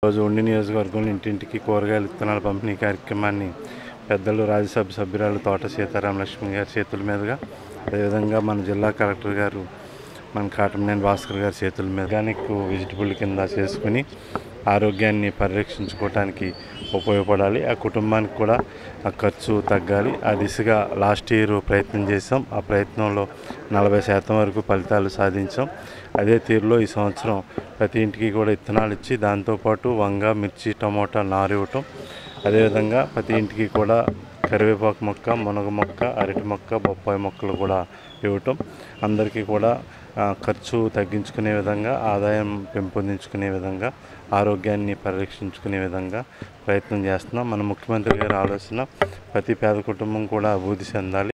రోజు ఉండి నియోజకవర్గంలో ఇంటింటికి కూరగాయల విత్తనాల పంపిణీ కార్యక్రమాన్ని పెద్దలు రాజ్యసభ సభ్యురాలు తోట సీతారామ లక్ష్మి గారి చేతుల మీదుగా, అదేవిధంగా మన జిల్లా కలెక్టర్ గారు మన కాటమనేని భాస్కర్ గారి చేతుల మీద ఆర్గానిక్ వెజిటబుల్ కింద చేసుకుని ఆరోగ్యాన్ని పరిరక్షించుకోవడానికి ఉపయోగపడాలి. ఆ కుటుంబానికి కూడా ఆ ఖర్చు తగ్గాలి. ఆ దిశగా లాస్ట్ ఇయర్ ప్రయత్నం చేసాం. ఆ ప్రయత్నంలో 40% వరకు ఫలితాలు సాధించాం. అదే తీరులో ఈ సంవత్సరం ప్రతి ఇంటికి కూడా విత్తనాలు ఇచ్చి దాంతోపాటు వంగ, మిర్చి, టమోటా నారు ఇవ్వటం, అదేవిధంగా ప్రతి ఇంటికి కూడా కరివేపాకు మొక్క, మునగ మొక్క, అరటి మొక్క, బొప్పాయి మొక్కలు కూడా ఇవ్వటం, అందరికీ కూడా ఖర్చు తగ్గించుకునే విధంగా, ఆదాయం పెంపొందించుకునే విధంగా, ఆరోగ్యాన్ని పరిరక్షించుకునే విధంగా ప్రయత్నం చేస్తున్నాం. మన ముఖ్యమంత్రి గారి ఆలోచన ప్రతి పేద కుటుంబం కూడా అభివృద్ధి చెందాలి.